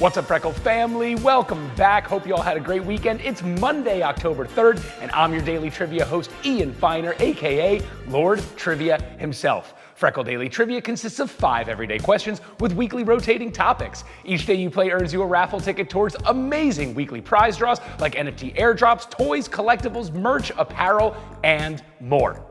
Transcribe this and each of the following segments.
What's up, Freckle family? Welcome back. Hope you all had a great weekend. It's Monday, October 3rd, and I'm your daily trivia host, Ian Finer, aka Lord Trivia himself. Freckle Daily Trivia consists of 5 everyday questions with weekly rotating topics. Each day you play earns you a raffle ticket towards amazing weekly prize draws like NFT airdrops, toys, collectibles, merch, apparel, and more.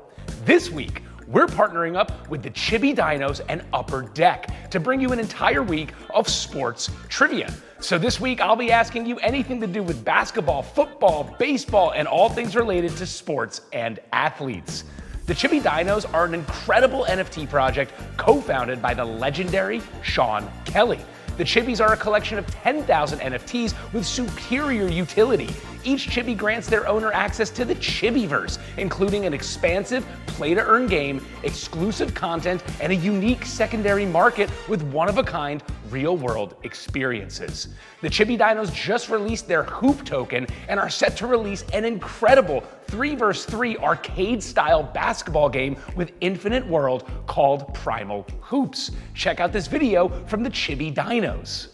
This week, we're partnering up with the Chibi Dinos and Upper Deck to bring you an entire week of sports trivia. So this week, I'll be asking you anything to do with basketball, football, baseball, and all things related to sports and athletes. The Chibi Dinos are an incredible NFT project co-founded by the legendary Sean Kelly. The Chibis are a collection of 10,000 NFTs with superior utility. Each Chibi grants their owner access to the Chibiverse, including an expansive play-to-earn game, exclusive content, and a unique secondary market with one-of-a-kind real-world experiences. The Chibi Dinos just released their Hoop token and are set to release an incredible 3vs3 arcade-style basketball game with infinite world called Primal Hoops. Check out this video from the Chibi Dinos.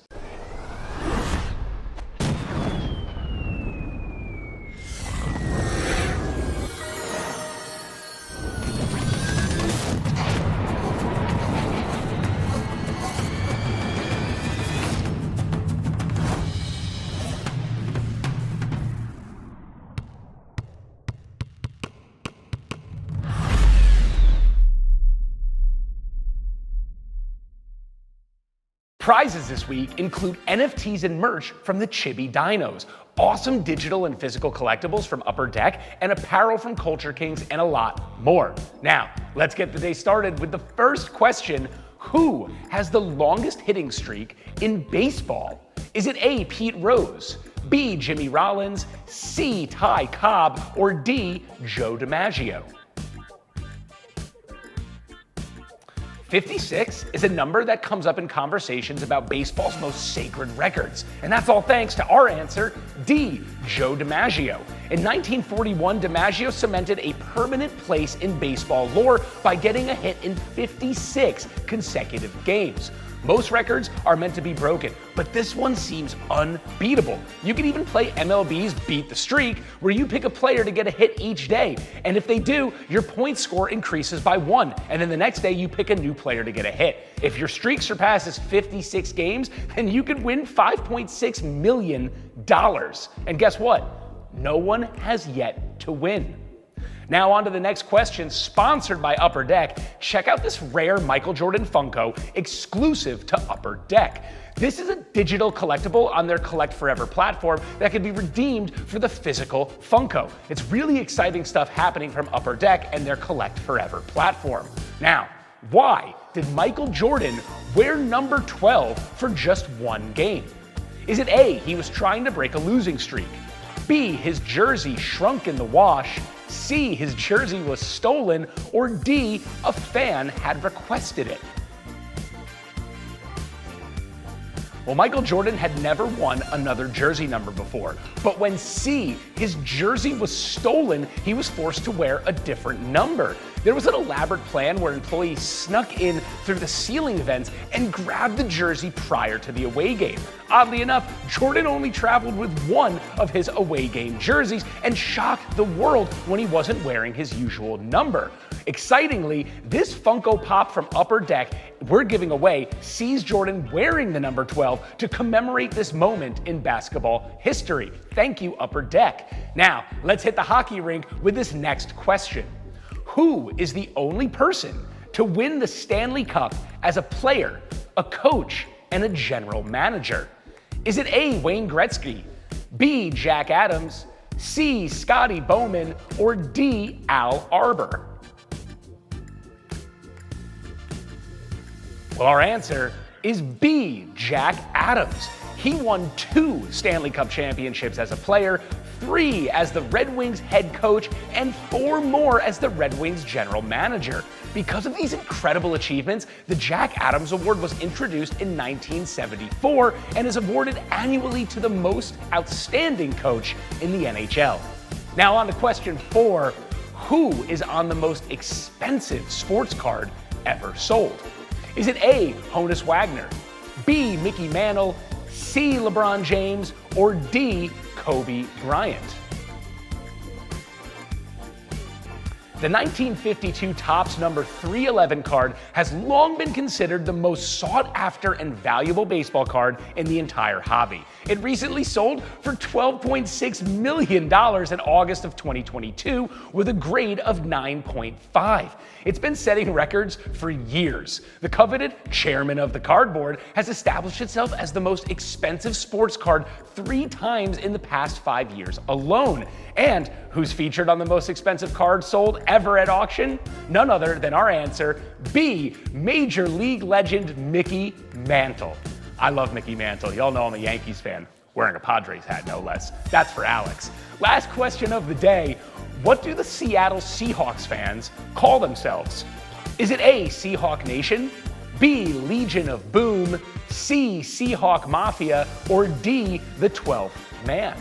Prizes this week include NFTs and merch from the Chibi Dinos, awesome digital and physical collectibles from Upper Deck, and apparel from Culture Kings, and a lot more. Now, let's get the day started with the first question. Who has the longest hitting streak in baseball? Is it A, Pete Rose, B, Jimmy Rollins, C, Ty Cobb, or D, Joe DiMaggio? 56 is a number that comes up in conversations about baseball's most sacred records. And that's all thanks to our answer, D, Joe DiMaggio. In 1941, DiMaggio cemented a permanent place in baseball lore by getting a hit in 56 consecutive games. Most records are meant to be broken, but this one seems unbeatable. You can even play MLB's Beat the Streak, where you pick a player to get a hit each day. And if they do, your point score increases by 1. And then the next day, you pick a new player to get a hit. If your streak surpasses 56 games, then you could win $5.6 million. And guess what? No one has yet to win. Now on to the next question, sponsored by Upper Deck. Check out this rare Michael Jordan Funko exclusive to Upper Deck. This is a digital collectible on their Collect Forever platform that can be redeemed for the physical Funko. It's really exciting stuff happening from Upper Deck and their Collect Forever platform. Now, why did Michael Jordan wear number 12 for just one game? Is it A, he was trying to break a losing streak? B, his jersey shrunk in the wash? C, his jersey was stolen? Or D, a fan had requested it? Well, Michael Jordan had never won another jersey number before, but when C, his jersey was stolen, he was forced to wear a different number. There was an elaborate plan where employees snuck in through the ceiling vents and grabbed the jersey prior to the away game. Oddly enough, Jordan only traveled with one of his away game jerseys and shocked the world when he wasn't wearing his usual number. Excitingly, this Funko Pop from Upper Deck we're giving away sees Jordan wearing the number 12 to commemorate this moment in basketball history. Thank you, Upper Deck. Now, let's hit the hockey rink with this next question. Who is the only person to win the Stanley Cup as a player, a coach, and a general manager? Is it A, Wayne Gretzky, B, Jack Adams, C, Scotty Bowman, or D, Al Arbor? Well, our answer is B, Jack Adams. He won 2 Stanley Cup championships as a player, 3 as the Red Wings head coach, and 4 more as the Red Wings general manager. Because of these incredible achievements, the Jack Adams Award was introduced in 1974 and is awarded annually to the most outstanding coach in the NHL. Now on to question 4. Who is on the most expensive sports card ever sold? Is it A, Honus Wagner, B, Mickey Mantle, C. LeBron James, or D. Kobe Bryant? The 1952 Topps number 311 card has long been considered the most sought after and valuable baseball card in the entire hobby. It recently sold for $12.6 million in August of 2022 with a grade of 9.5. It's been setting records for years. The coveted chairman of the cardboard has established itself as the most expensive sports card 3 times in the past 5 years alone. And who's featured on the most expensive card sold ever at auction? None other than our answer, B, Major League legend Mickey Mantle. I love Mickey Mantle. Y'all know I'm a Yankees fan, wearing a Padres hat, no less. That's for Alex. Last question of the day. What do the Seattle Seahawks fans call themselves? Is it A, Seahawk Nation, B, Legion of Boom, C, Seahawk Mafia, or D, the 12th Man?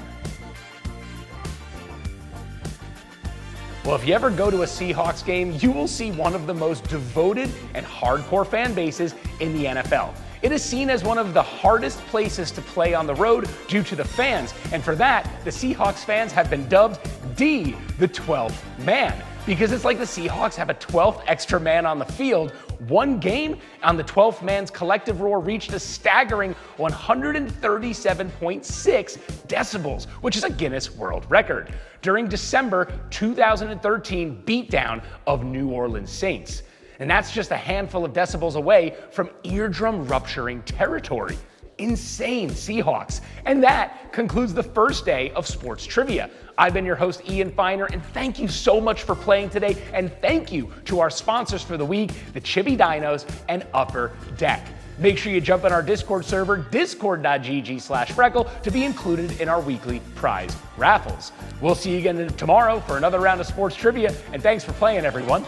Well, if you ever go to a Seahawks game, you will see one of the most devoted and hardcore fan bases in the NFL. It is seen as one of the hardest places to play on the road due to the fans, and for that, the Seahawks fans have been dubbed D, the 12th Man, because it's like the Seahawks have a 12th extra man on the field. One game on the 12th man's collective roar reached a staggering 137.6 decibels, which is a Guinness World Record, during December 2013 beatdown of New Orleans Saints. And that's just a handful of decibels away from eardrum rupturing territory. Insane, Seahawks. And that concludes the first day of sports trivia. I've been your host, Ian Feiner, and thank you so much for playing today. And thank you to our sponsors for the week, the Chibi Dinos and Upper Deck. Make sure you jump in our Discord server, discord.gg/Freckle, to be included in our weekly prize raffles. We'll see you again tomorrow for another round of sports trivia, and thanks for playing, everyone.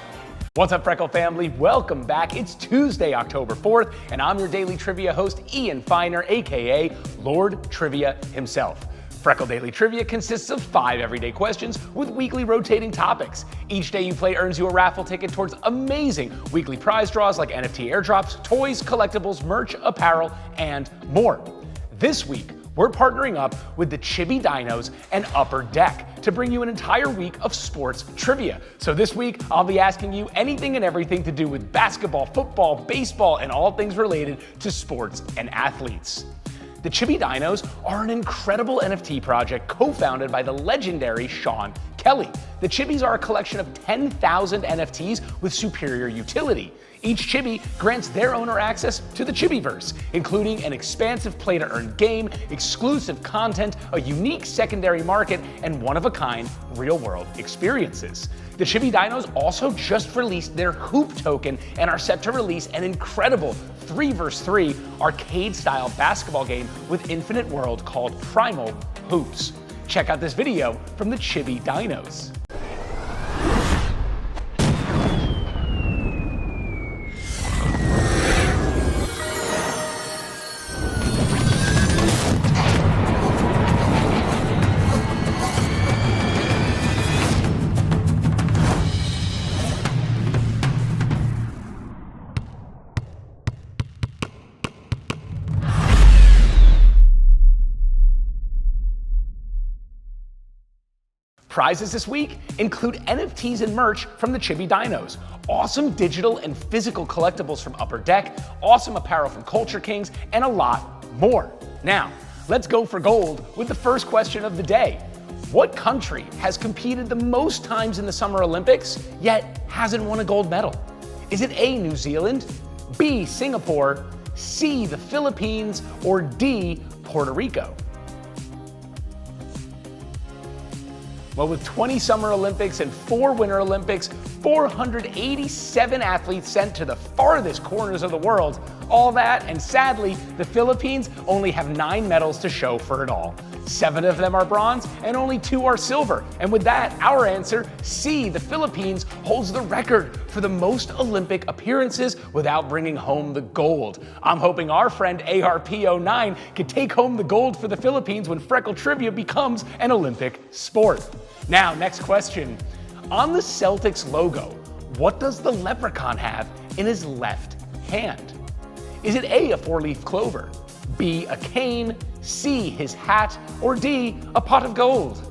What's up, Freckle family? Welcome back. It's Tuesday, October 4th, and I'm your daily trivia host, Ian Feiner, aka Lord Trivia himself. Freckle Daily Trivia consists of 5 everyday questions with weekly rotating topics. Each day you play earns you a raffle ticket towards amazing weekly prize draws like NFT airdrops, toys, collectibles, merch, apparel, and more. This week, we're partnering up with the Chibi Dinos and Upper Deck to bring you an entire week of sports trivia. So this week, I'll be asking you anything and everything to do with basketball, football, baseball, and all things related to sports and athletes. The Chibi Dinos are an incredible NFT project co-founded by the legendary Sean Kelly. The Chibis are a collection of 10,000 NFTs with superior utility. Each Chibi grants their owner access to the Chibiverse, including an expansive play-to-earn game, exclusive content, a unique secondary market, and one-of-a-kind real-world experiences. The Chibi Dinos also just released their Hoop token and are set to release an incredible 3vs3 arcade-style basketball game with infinite world called Primal Hoops. Check out this video from the Chibi Dinos. Prizes this week include NFTs and merch from the Chibi Dinos, awesome digital and physical collectibles from Upper Deck, awesome apparel from Culture Kings, and a lot more. Now, let's go for gold with the first question of the day. What country has competed the most times in the Summer Olympics, yet hasn't won a gold medal? Is it A, New Zealand, B, Singapore, C, the Philippines, or D, Puerto Rico? Well, with 20 Summer Olympics and 4 Winter Olympics, 487 athletes sent to the farthest corners of the world, all that, and sadly, the Philippines only have 9 medals to show for it all. 7 of them are bronze, and only 2 are silver. And with that, our answer, C, the Philippines, holds the record for the most Olympic appearances without bringing home the gold. I'm hoping our friend ARP09 can take home the gold for the Philippines when Freckle Trivia becomes an Olympic sport. Now, next question. On the Celtics logo, what does the leprechaun have in his left hand? Is it A, a 4-leaf clover, B, a cane, C, his hat, or D, a pot of gold?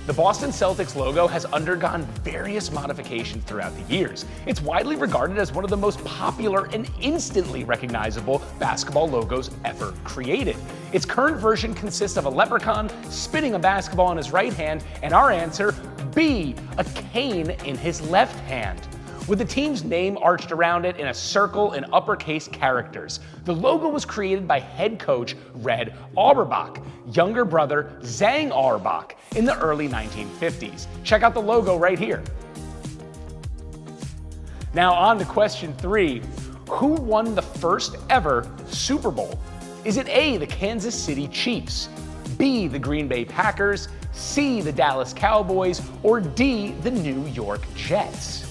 The Boston Celtics logo has undergone various modifications throughout the years. It's widely regarded as one of the most popular and instantly recognizable basketball logos ever created. Its current version consists of a leprechaun spinning a basketball in his right hand, and our answer, B, a cane in his left hand, with the team's name arched around it in a circle in uppercase characters. The logo was created by head coach Red Auerbach, younger brother Zhang Auerbach, in the early 1950s. Check out the logo right here. Now on to question 3. Who won the first ever Super Bowl? Is it A, the Kansas City Chiefs, B, the Green Bay Packers, C, the Dallas Cowboys, or D, the New York Jets?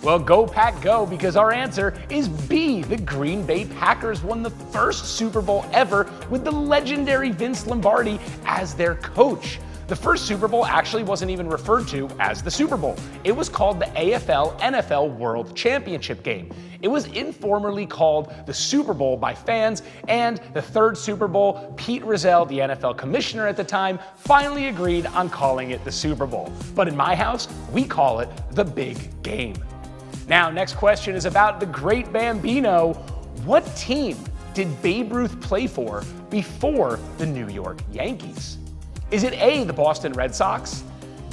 Well, go Pack go, because our answer is B. The Green Bay Packers won the first Super Bowl ever with the legendary Vince Lombardi as their coach. The first Super Bowl actually wasn't even referred to as the Super Bowl. It was called the AFL-NFL World Championship Game. It was informally called the Super Bowl by fans, and the third Super Bowl, Pete Rozelle, the NFL commissioner at the time, finally agreed on calling it the Super Bowl. But in my house, we call it the Big Game. Now, next question is about the great Bambino. What team did Babe Ruth play for before the New York Yankees? Is it A, the Boston Red Sox,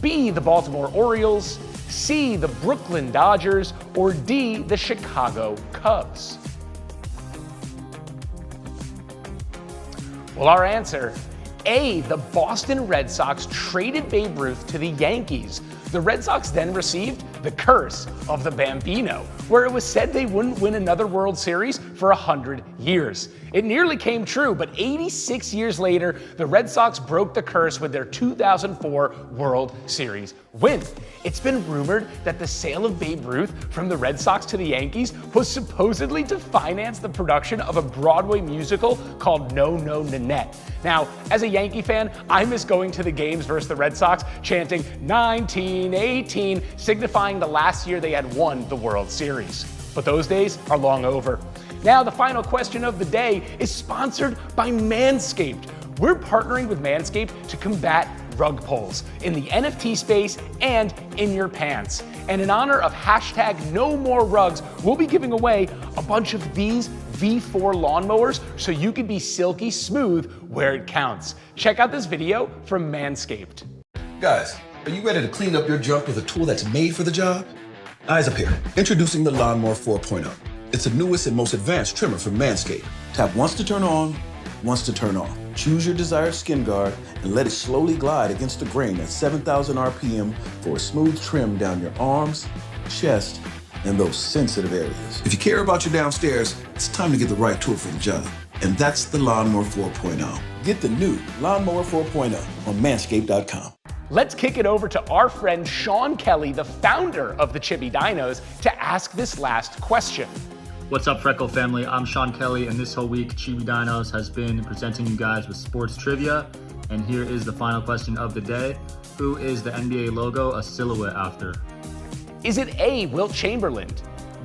B, the Baltimore Orioles, C, the Brooklyn Dodgers, or D, the Chicago Cubs? Well, our answer, A, the Boston Red Sox traded Babe Ruth to the Yankees. The Red Sox then received the curse of the Bambino, where it was said they wouldn't win another World Series for 100 years. It nearly came true, but 86 years later, the Red Sox broke the curse with their 2004 World Series win. It's been rumored that the sale of Babe Ruth from the Red Sox to the Yankees was supposedly to finance the production of a Broadway musical called No No Nanette. Now, as a Yankee fan, I miss going to the games versus the Red Sox, chanting 1918, signifying the last year they had won the World Series. But those days are long over. Now, the final question of the day is sponsored by Manscaped. We're partnering with Manscaped to combat rug pulls in the NFT space and in your pants. And in honor of hashtag No More Rugs, we'll be giving away a bunch of these V4 lawnmowers so you can be silky smooth where it counts. Check out this video from Manscaped. Guys, are you ready to clean up your junk with a tool that's made for the job? Eyes up here. Introducing the Lawnmower 4.0. It's the newest and most advanced trimmer from Manscaped. Tap once to turn on, once to turn off. Choose your desired skin guard and let it slowly glide against the grain at 7,000 RPM for a smooth trim down your arms, chest, and those sensitive areas. If you care about your downstairs, it's time to get the right tool for the job. And that's the Lawnmower 4.0. Get the new Lawnmower 4.0 on manscaped.com. Let's kick it over to our friend Sean Kelly, the founder of the Chibi Dinos, to ask this last question. What's up, Freckle family? I'm Sean Kelly, and this whole week, Chibi Dinos has been presenting you guys with sports trivia. And here is the final question of the day. Who is the NBA logo a silhouette after? Is it A, Wilt Chamberlain,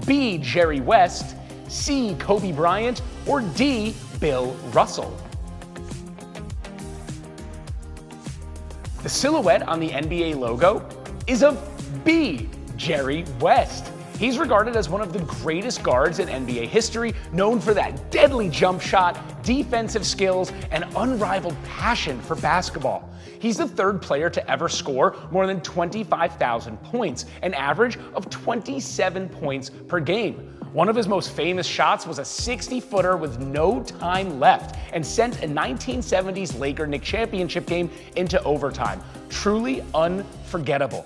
B, Jerry West, C, Kobe Bryant, or D, Bill Russell? The silhouette on the NBA logo is of B, Jerry West. He's regarded as one of the greatest guards in NBA history, known for that deadly jump shot, defensive skills, and unrivaled passion for basketball. He's the third player to ever score more than 25,000 points, an average of 27 points per game. One of his most famous shots was a 60-footer with no time left and sent a 1970s Laker-Knick championship game into overtime. Truly unforgettable.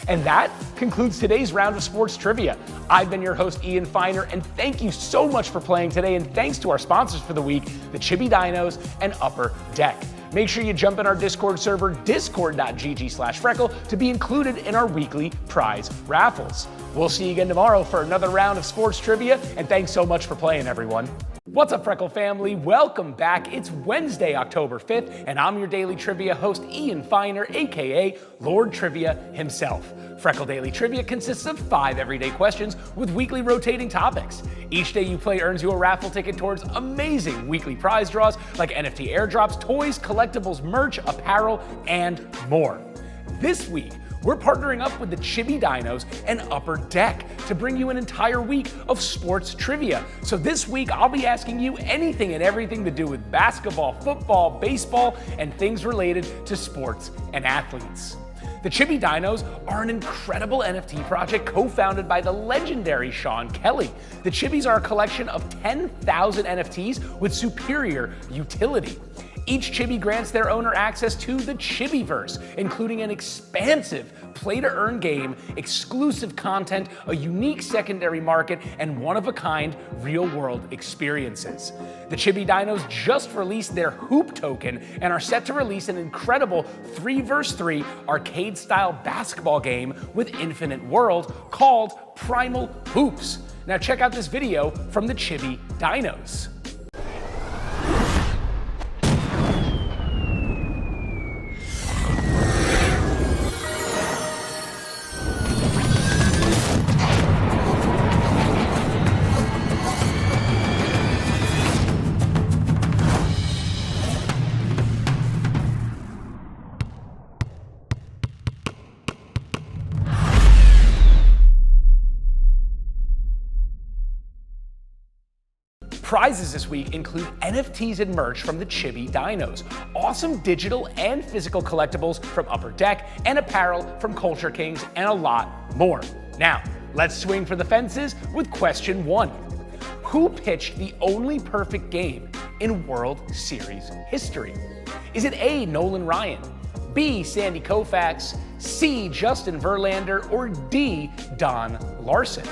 And that concludes today's round of sports trivia. I've been your host, Ian Feiner, and thank you so much for playing today, and thanks to our sponsors for the week, the Chibi Dinos and Upper Deck. Make sure you jump in our Discord server, discord.gg/Freckle, to be included in our weekly prize raffles. We'll see you again tomorrow for another round of sports trivia, and thanks so much for playing, everyone. What's up, Freckle family? Welcome back. It's Wednesday, October 5th, and I'm your daily trivia host, Ian Finer, aka Lord Trivia himself. Freckle Daily Trivia consists of 5 everyday questions with weekly rotating topics. Each day you play earns you a raffle ticket towards amazing weekly prize draws like NFT airdrops, toys, collectibles, merch, apparel, and more. This week, we're partnering up with the Chibi Dinos and Upper Deck to bring you an entire week of sports trivia. So this week, I'll be asking you anything and everything to do with basketball, football, baseball, and things related to sports and athletes. The Chibi Dinos are an incredible NFT project co-founded by the legendary Sean Kelly. The Chibis are a collection of 10,000 NFTs with superior utility. Each Chibi grants their owner access to the Chibiverse, including an expansive play-to-earn game, exclusive content, a unique secondary market, and one-of-a-kind real-world experiences. The Chibi Dinos just released their Hoop token and are set to release an incredible 3vs3 arcade-style basketball game with infinite world called Primal Hoops. Now check out this video from the Chibi Dinos. Prizes this week include NFTs and merch from the Chibi Dinos, awesome digital and physical collectibles from Upper Deck, and apparel from Culture Kings, and a lot more. Now, let's swing for the fences with question 1. Who pitched the only perfect game in World Series history? Is it A, Nolan Ryan, B, Sandy Koufax, C, Justin Verlander, or D, Don Larson?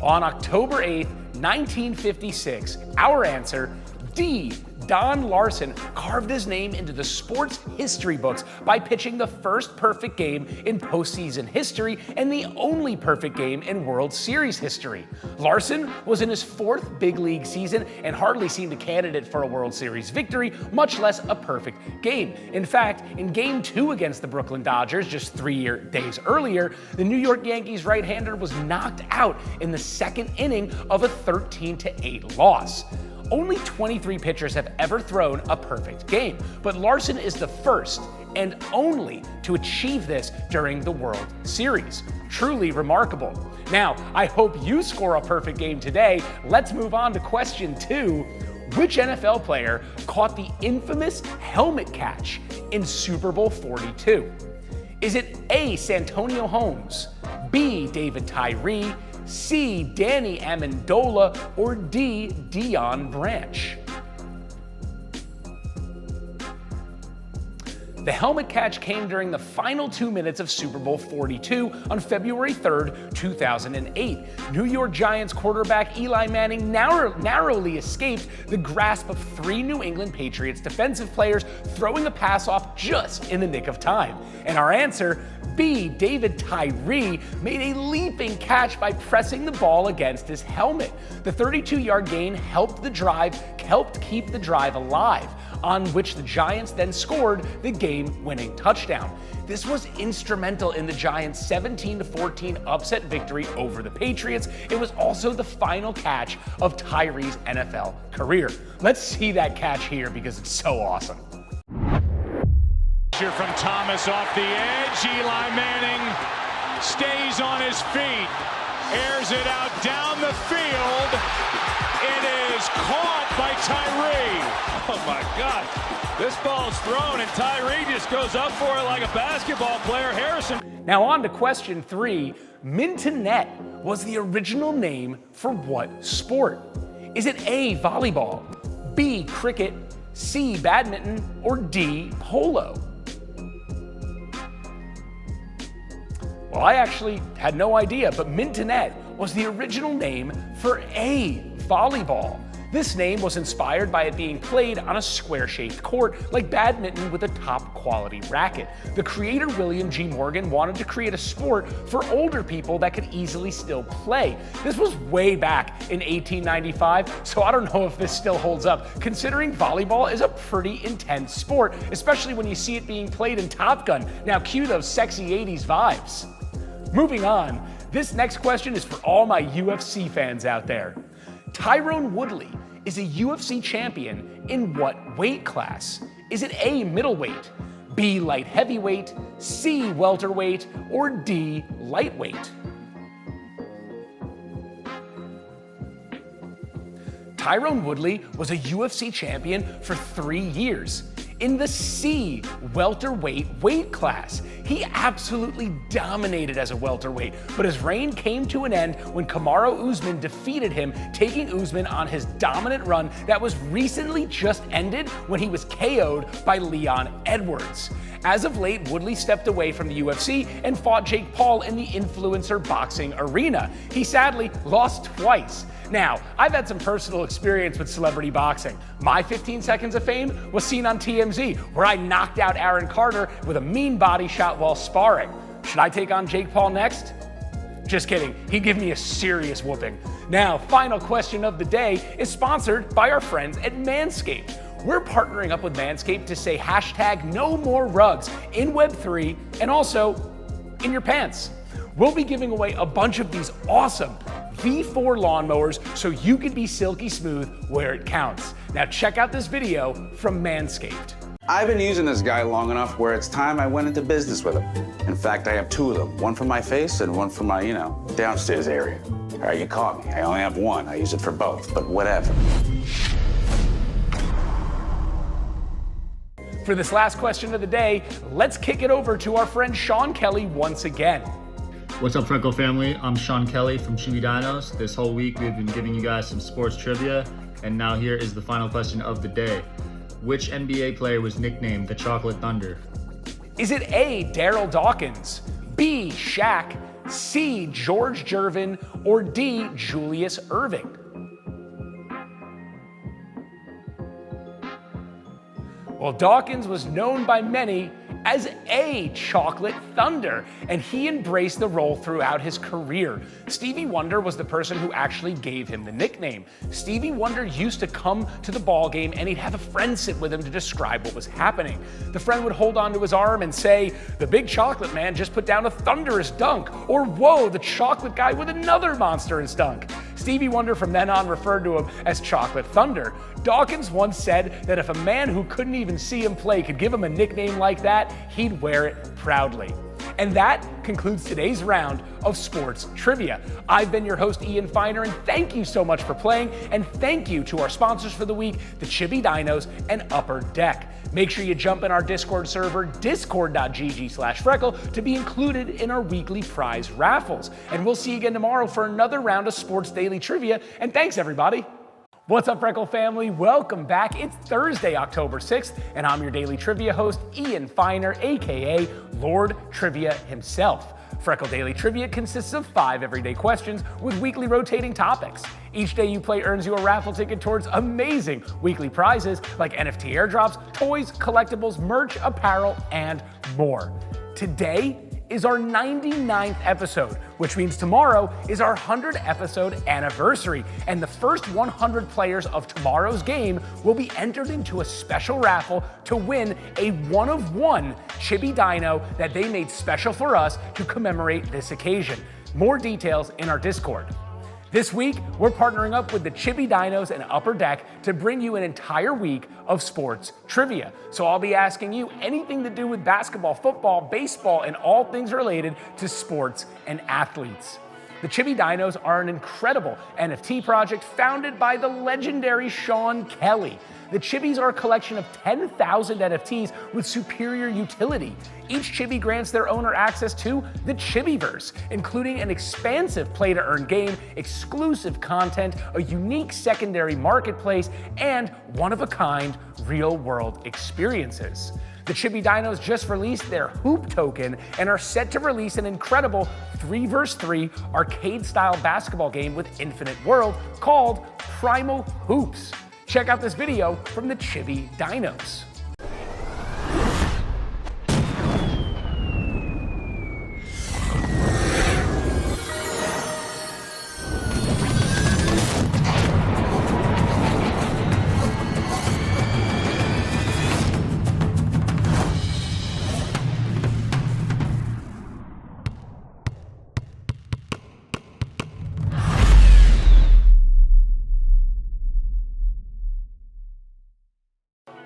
On October 8th, 1956, our answer, D, Don Larson, carved his name into the sports history books by pitching the first perfect game in postseason history and the only perfect game in World Series history. Larson was in his 4th big league season and hardly seemed a candidate for a World Series victory, much less a perfect game. In fact, in Game 2 against the Brooklyn Dodgers just 3 days earlier, the New York Yankees right-hander was knocked out in the 2nd inning of a 13-8 loss. Only 23 pitchers have ever thrown a perfect game, but Larson is the first and only to achieve this during the World Series. Truly remarkable. Now, I hope you score a perfect game today. Let's move on to question 2. Which NFL player caught the infamous helmet catch in Super Bowl 42? Is it A, Santonio Holmes, B, David Tyree, C, Danny Amendola, or D, Deion Branch? The helmet catch came during the final 2 minutes of Super Bowl 42 on February 3rd, 2008. New York Giants quarterback Eli Manning narrowly escaped the grasp of 3 New England Patriots defensive players throwing the pass off just in the nick of time. And our answer, B, David Tyree, made a leaping catch by pressing the ball against his helmet. The 32-yard gain helped keep the drive alive, on which the Giants then scored the game-winning touchdown. This was instrumental in the Giants' 17-14 upset victory over the Patriots. It was also the final catch of Tyree's NFL career. Let's see that catch here because it's so awesome. Here from Thomas off the edge. Eli Manning stays on his feet, airs it out down the field. It is caught by Tyree. Oh my God. This ball's thrown and Tyree just goes up for it like a basketball player. Harrison. Now on to question 3. Mintonette was the original name for what sport? Is it A, volleyball, B, cricket, C, badminton, or D, polo? Well, I actually had no idea, but Mintonette was the original name for A, volleyball. This name was inspired by it being played on a square-shaped court like badminton with a top-quality racket. The creator William G. Morgan wanted to create a sport for older people that could easily still play. This was way back in 1895, so I don't know if this still holds up, considering volleyball is a pretty intense sport, especially when you see it being played in Top Gun. Now cue those sexy 80s vibes. Moving on, this next question is for all my UFC fans out there. Tyron Woodley is a UFC champion in what weight class? Is it A, middleweight, B, light heavyweight, C, welterweight, or D, lightweight? Tyron Woodley was a UFC champion for 3 years in the C, welterweight weight class. He absolutely dominated as a welterweight, but his reign came to an end when Kamaru Usman defeated him, taking Usman on his dominant run that was recently just ended when he was KO'd by Leon Edwards. As of late, Woodley stepped away from the UFC and fought Jake Paul in the influencer boxing arena. He sadly lost twice. Now, I've had some personal experience with celebrity boxing. My 15 seconds of fame was seen on TMZ, where I knocked out Aaron Carter with a mean body shot while sparring. Should I take on Jake Paul next? Just kidding, he'd give me a serious whooping. Now, final question of the day is sponsored by our friends at Manscaped. We're partnering up with Manscaped to say #NoMoreRugs in Web3 and also in your pants. We'll be giving away a bunch of these awesome V4 lawnmowers so you can be silky smooth where it counts. Now check out this video from Manscaped. I've been using this guy long enough where it's time I went into business with him. In fact, I have 2 of them, one for my face and one for my, downstairs area. All right, you caught me. I only have one. I use it for both, but whatever. For this last question of the day, let's kick it over to our friend Sean Kelly once again. What's up, Freckle family? I'm Sean Kelly from Chibi Dinos. This whole week, we've been giving you guys some sports trivia, and now here is the final question of the day. Which NBA player was nicknamed the Chocolate Thunder? Is it A, Daryl Dawkins, B, Shaq, C, George Gervin, or D, Julius Erving? Well, Dawkins was known by many as a Chocolate Thunder, and he embraced the role throughout his career. Stevie Wonder was the person who actually gave him the nickname. Stevie Wonder used to come to the ball game and he'd have a friend sit with him to describe what was happening. The friend would hold onto his arm and say, "The big chocolate man just put down a thunderous dunk," or "Whoa, the chocolate guy with another monstrous dunk." Stevie Wonder from then on referred to him as Chocolate Thunder. Dawkins once said that if a man who couldn't even see him play could give him a nickname like that, he'd wear it proudly. And that concludes today's round of sports trivia. I've been your host, Ian Feiner, and thank you so much for playing, and thank you to our sponsors for the week, the Chibi Dinos and Upper Deck. Make sure you jump in our Discord server, discord.gg/Freckle, to be included in our weekly prize raffles. And we'll see you again tomorrow for another round of Sports Daily Trivia, and thanks everybody. What's up, Freckle family? Welcome back. It's Thursday, October 6th, and I'm your daily trivia host, Ian Feiner, aka Lord Trivia himself. Freckle Daily Trivia consists of 5 everyday questions with weekly rotating topics. Each day you play earns you a raffle ticket towards amazing weekly prizes like NFT airdrops, toys, collectibles, merch, apparel, and more. Today is our 99th episode, which means tomorrow is our 100th episode anniversary, and the first 100 players of tomorrow's game will be entered into a special raffle to win a one-of-one Chibi Dino that they made special for us to commemorate this occasion. More details in our Discord. This week, we're partnering up with the Chibi Dinos and Upper Deck to bring you an entire week of sports trivia. So I'll be asking you anything to do with basketball, football, baseball, and all things related to sports and athletes. The Chibi Dinos are an incredible NFT project founded by the legendary Sean Kelly. The Chibis are a collection of 10,000 NFTs with superior utility. Each Chibi grants their owner access to the Chibiverse, including an expansive play-to-earn game, exclusive content, a unique secondary marketplace, and one-of-a-kind real-world experiences. The Chibi Dinos just released their Hoop token and are set to release an incredible 3vs3 arcade-style basketball game with infinite world called primal hoops. Check out this video from the Chibi Dinos.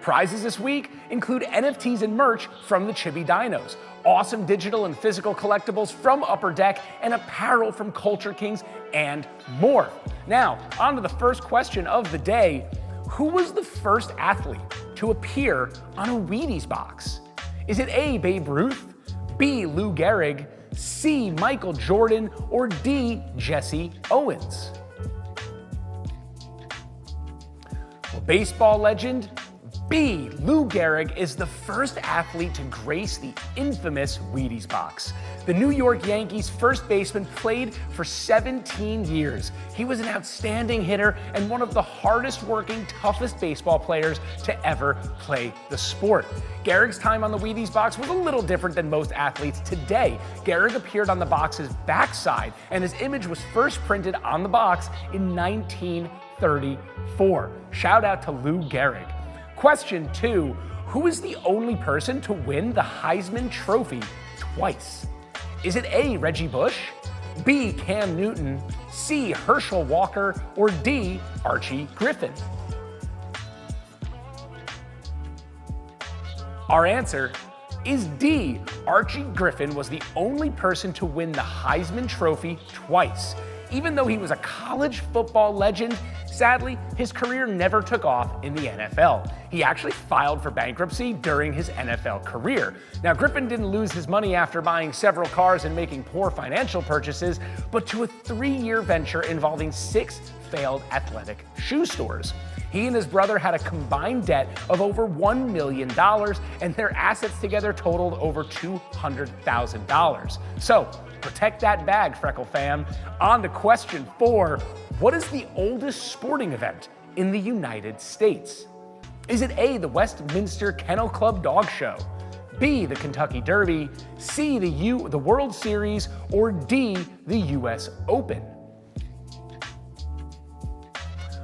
Prizes this week include NFTs and merch from the Chibi Dinos, awesome digital and physical collectibles from Upper Deck, and apparel from Culture Kings, and more. Now, on to the first question of the day. Who was the first athlete to appear on a Wheaties box? Is it A, Babe Ruth, B, Lou Gehrig, C, Michael Jordan, or D, Jesse Owens? Well, baseball legend B, Lou Gehrig is the first athlete to grace the infamous Wheaties box. The New York Yankees first baseman played for 17 years. He was an outstanding hitter and one of the hardest working, toughest baseball players to ever play the sport. Gehrig's time on the Wheaties box was a little different than most athletes today. Gehrig appeared on the box's backside, and his image was first printed on the box in 1934. Shout out to Lou Gehrig. Question 2, who is the only person to win the Heisman Trophy twice? Is it A, Reggie Bush, B, Cam Newton, C, Herschel Walker, or D, Archie Griffin? Our answer is D. Archie Griffin was the only person to win the Heisman Trophy twice. Even though he was a college football legend, sadly, his career never took off in the NFL. He actually filed for bankruptcy during his NFL career. Now, Griffin didn't lose his money after buying several cars and making poor financial purchases, but to a 3-year venture involving 6 failed athletic shoe stores. He and his brother had a combined debt of over $1 million, and their assets together totaled over $200,000. So, protect that bag, Freckle fam. On to question 4. What is the oldest sporting event in the United States? Is it A, the Westminster Kennel Club Dog Show, B, the Kentucky Derby, C, the World Series, or D, the US Open?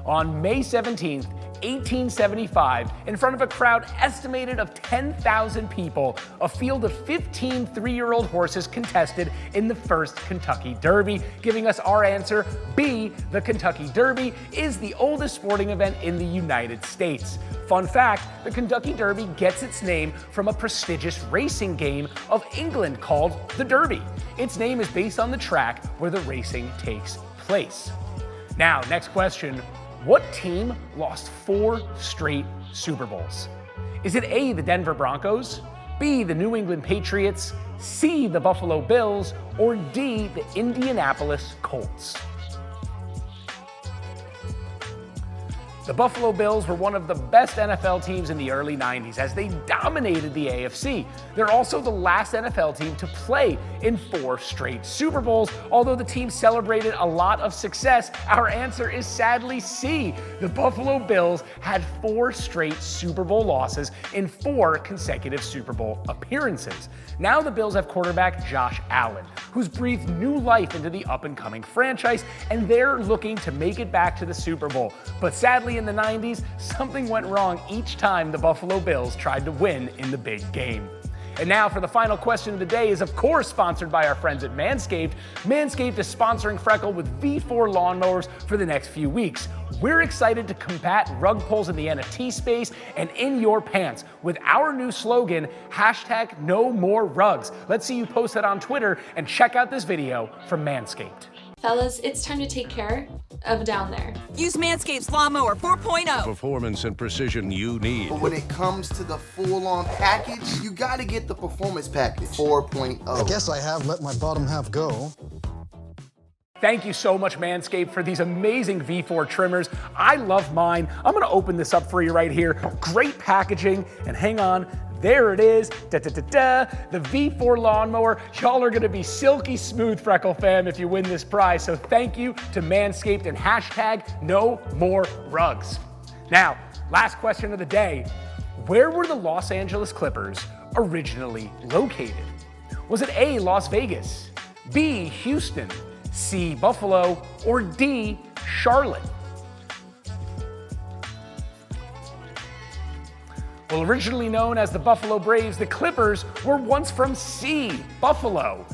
On May 17th, 1875, in front of a crowd estimated of 10,000 people, a field of 15 3-year-old horses contested in the first Kentucky Derby, giving us our answer, B, the Kentucky Derby is the oldest sporting event in the United States. Fun fact, the Kentucky Derby gets its name from a prestigious racing game of England called the Derby. Its name is based on the track where the racing takes place. Now, next question. What team lost 4 straight Super Bowls? Is it A, the Denver Broncos, B, the New England Patriots, C, the Buffalo Bills, or D, the Indianapolis Colts? The Buffalo Bills were one of the best NFL teams in the early 90s as they dominated the AFC. They're also the last NFL team to play in 4 straight Super Bowls. Although the team celebrated a lot of success, our answer is sadly C. The Buffalo Bills had 4 straight Super Bowl losses in 4 consecutive Super Bowl appearances. Now the Bills have quarterback Josh Allen, who's breathed new life into the up-and-coming franchise, and they're looking to make it back to the Super Bowl. But sadly, in the 90s, something went wrong each time the Buffalo Bills tried to win in the big game. And now for the final question of the day is of course sponsored by our friends at Manscaped. Manscaped is sponsoring Freckle with V4 lawnmowers for the next few weeks. We're excited to combat rug pulls in the NFT space and in your pants with our new slogan, #NoMoreRugs. Let's see you post that on Twitter and check out this video from Manscaped. Fellas, it's time to take care of down there. Use Manscaped's Lawnmower 4.0. Performance and precision you need. But when it comes to the full-on package, you gotta get the performance package 4.0. I guess I have let my bottom half go. Thank you so much, Manscaped, for these amazing V4 trimmers. I love mine. I'm gonna open this up for you right here. Great packaging, and hang on, There it is, the V4 lawnmower. Y'all are gonna be silky smooth, Freckle fam, if you win this prize. So thank you to Manscaped and hashtag no more rugs. Now, last question of the day. Where were the Los Angeles Clippers originally located? Was it A, Las Vegas, B, Houston, C, Buffalo, or D, Charlotte? Well, originally known as the Buffalo Braves, the Clippers were once from C, Buffalo.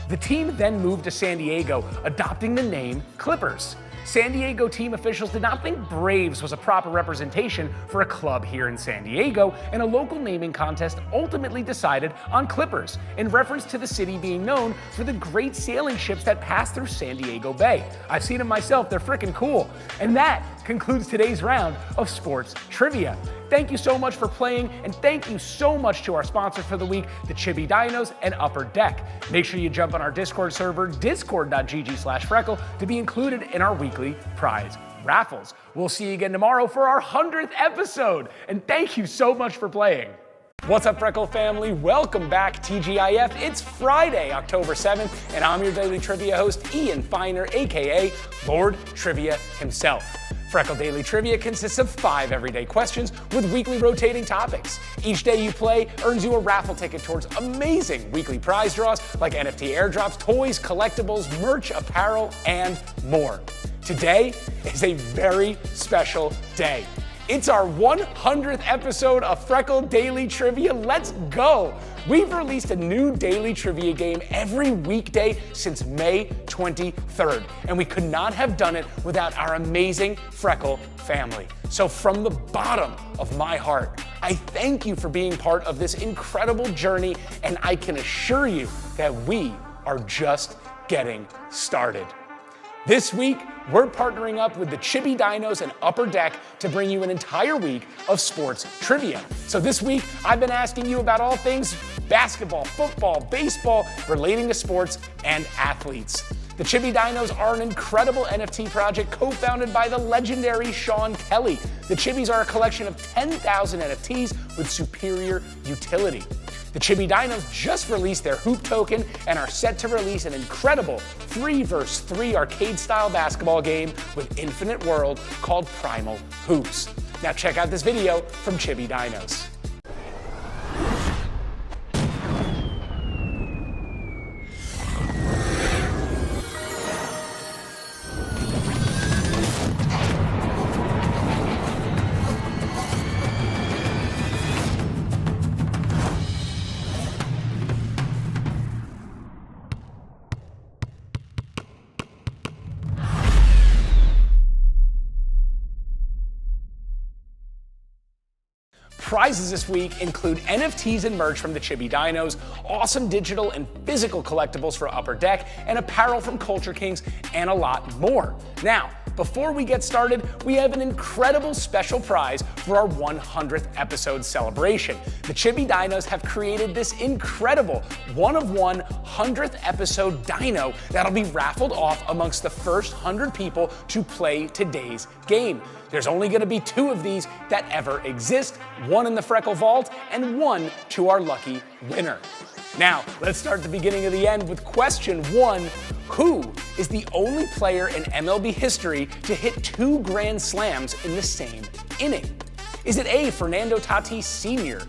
The team then moved to San Diego, adopting the name Clippers. San Diego team officials did not think Braves was a proper representation for a club here in San Diego, and a local naming contest ultimately decided on Clippers, in reference to the city being known for the great sailing ships that pass through San Diego Bay. I've seen them myself, they're freaking cool. And that concludes today's round of sports trivia. Thank you so much for playing, and thank you so much to our sponsors for the week, the Chibi Dinos and Upper Deck. Make sure you jump on our Discord server, discord.gg/Freckle, to be included in our weekly prize raffles. We'll see you again tomorrow for our 100th episode, and thank you so much for playing. What's up, Freckle family? Welcome back, TGIF. It's Friday, October 7th, and I'm your daily trivia host, Ian Finer, aka Lord Trivia himself. Freckle Daily Trivia consists of 5 everyday questions with weekly rotating topics. Each day you play earns you a raffle ticket towards amazing weekly prize draws like NFT airdrops, toys, collectibles, merch, apparel, and more. Today is a very special day. It's our 100th episode of Freckle Daily Trivia. Let's go! We've released a new daily trivia game every weekday since May 23rd, and we could not have done it without our amazing Freckle family. So from the bottom of my heart, I thank you for being part of this incredible journey, and I can assure you that we are just getting started. This week, we're partnering up with the Chibi Dinos and Upper Deck to bring you an entire week of sports trivia. So this week, I've been asking you about all things basketball, football, baseball, relating to sports and athletes. The Chibi Dinos are an incredible NFT project co-founded by the legendary Sean Kelly. The Chibis are a collection of 10,000 NFTs with superior utility. The Chibi Dinos just released their Hoop token and are set to release an incredible 3vs3 arcade-style basketball game with Infinite World called Primal Hoops. Now check out this video from Chibi Dinos. Prizes this week include NFTs and merch from the Chibi Dinos, awesome digital and physical collectibles for Upper Deck, and apparel from Culture Kings, and a lot more. Now, before we get started, we have an incredible special prize for our 100th episode celebration. The Chibi Dinos have created this incredible one-of-one 100th episode dino that'll be raffled off amongst the first 100 people to play today's game. There's only going to be 2 of these that ever exist, one in the Freckle Vault and one to our lucky winner. Now, let's start at the beginning of the end with question 1. Who is the only player in MLB history to hit 2 grand slams in the same inning? Is it A, Fernando Tatis Sr.,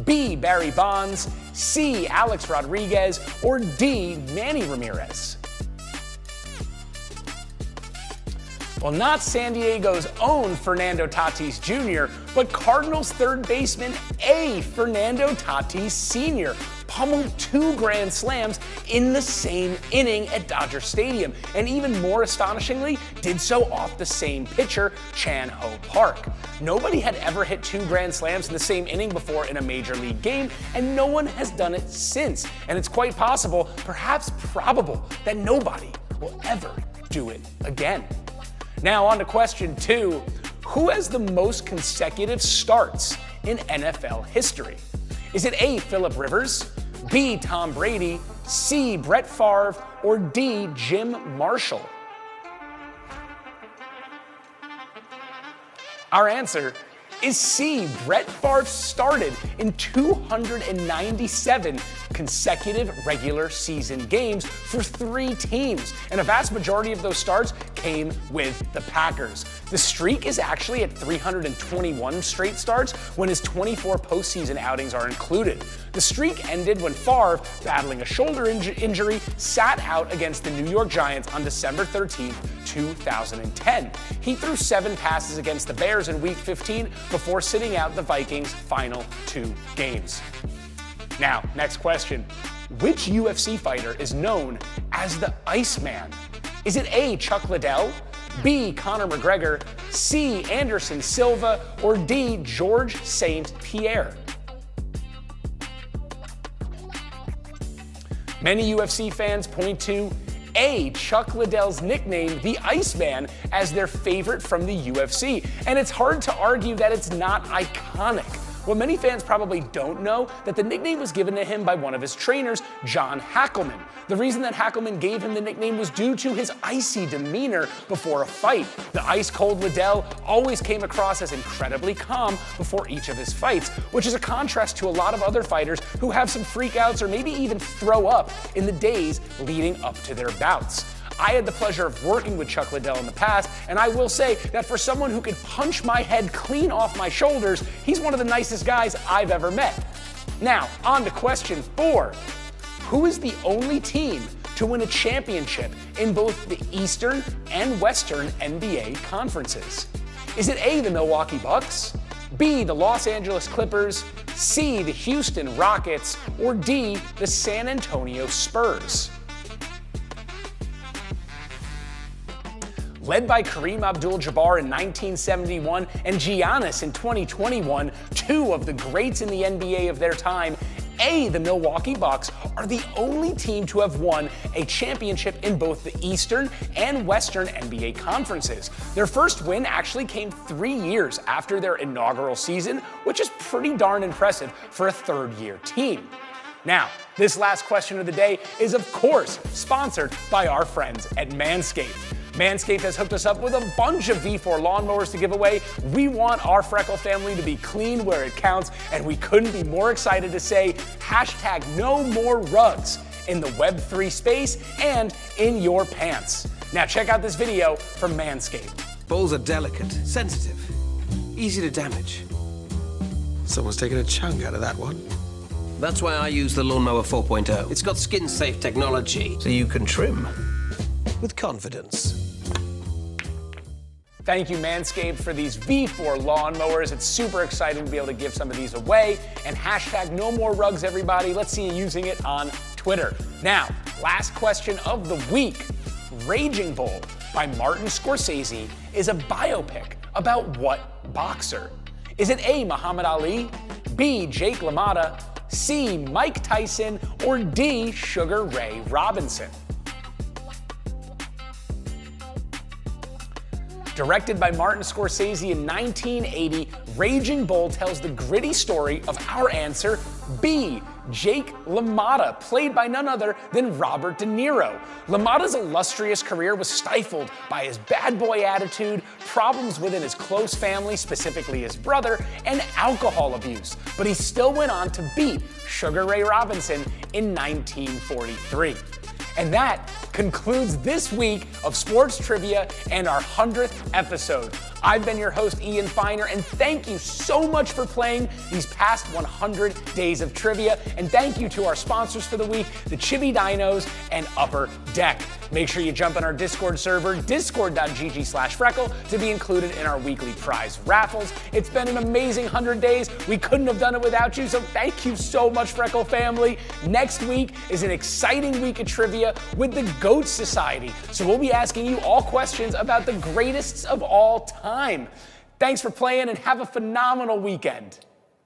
B, Barry Bonds, C, Alex Rodriguez, or D, Manny Ramirez? Well, not San Diego's own Fernando Tatis Jr., but Cardinals third baseman A, Fernando Tatis Sr., pummeled 2 grand slams in the same inning at Dodger Stadium, and even more astonishingly, did so off the same pitcher, Chan Ho Park. Nobody had ever hit 2 grand slams in the same inning before in a major league game, and no one has done it since. And it's quite possible, perhaps probable, that nobody will ever do it again. Now on to question 2. Who has the most consecutive starts in NFL history? Is it A, Phillip Rivers, B, Tom Brady, C, Brett Favre, or D, Jim Marshall? Our answer Is C, Brett Favre started in 297 consecutive regular season games for 3 teams, and a vast majority of those starts came with the Packers. The streak is actually at 321 straight starts when his 24 postseason outings are included. The streak ended when Favre, battling a shoulder injury, sat out against the New York Giants on December 13, 2010. He threw 7 passes against the Bears in Week 15 before sitting out the Vikings' final 2 games. Now, next question. Which UFC fighter is known as the Iceman? Is it A, Chuck Liddell, B, Conor McGregor, C, Anderson Silva, or D, George St. Pierre? Many UFC fans point to A, Chuck Liddell's nickname, the Iceman, as their favorite from the UFC, and it's hard to argue that it's not iconic. What many fans probably don't know, that the nickname was given to him by one of his trainers, John Hackleman. The reason that Hackleman gave him the nickname was due to his icy demeanor before a fight. The ice-cold Liddell always came across as incredibly calm before each of his fights, which is a contrast to a lot of other fighters who have some freakouts or maybe even throw up in the days leading up to their bouts. I had the pleasure of working with Chuck Liddell in the past, and I will say that for someone who could punch my head clean off my shoulders, he's one of the nicest guys I've ever met. Now, on to question 4. Who is the only team to win a championship in both the Eastern and Western NBA conferences? Is it A, the Milwaukee Bucks, B, the Los Angeles Clippers, C, the Houston Rockets, or D, the San Antonio Spurs? Led by Kareem Abdul-Jabbar in 1971 and Giannis in 2021, 2 of the greats in the NBA of their time, A, the Milwaukee Bucks are the only team to have won a championship in both the Eastern and Western NBA conferences. Their first win actually came 3 years after their inaugural season, which is pretty darn impressive for a third-year team. Now, this last question of the day is of course sponsored by our friends at Manscaped. Manscaped has hooked us up with a bunch of V4 lawnmowers to give away. We want our Freckle family to be clean where it counts, and we couldn't be more excited to say #NoMoreRugs in the Web3 space and in your pants. Now check out this video from Manscaped. Balls are delicate, sensitive, easy to damage. Someone's taken a chunk out of that one. That's why I use the Lawnmower 4.0. It's got skin-safe technology, so you can trim with confidence. Thank you, Manscaped, for these V4 lawnmowers. It's super exciting to be able to give some of these away. And #NoMoreRugs, everybody. Let's see you using it on Twitter. Now, last question of the week. Raging Bull by Martin Scorsese is a biopic about what boxer? Is it A, Muhammad Ali, B, Jake LaMotta, C, Mike Tyson, or D, Sugar Ray Robinson? Directed by Martin Scorsese in 1980, Raging Bull tells the gritty story of our answer, B, Jake LaMotta, played by none other than Robert De Niro. LaMotta's illustrious career was stifled by his bad boy attitude, problems within his close family, specifically his brother, and alcohol abuse. But he still went on to beat Sugar Ray Robinson in 1943. And that concludes this week of Sports Trivia and our 100th episode. I've been your host, Ian Finer, and thank you so much for playing these past 100 days of trivia. And thank you to our sponsors for the week, the Chibi Dinos and Upper Deck. Make sure you jump on our Discord server, discord.gg/Freckle, to be included in our weekly prize raffles. It's been an amazing 100 days. We couldn't have done it without you, so thank you so much, Freckle family. Next week is an exciting week of trivia with the GOAT Society. So we'll be asking you all questions about the greatest of all time. Thanks for playing and have a phenomenal weekend.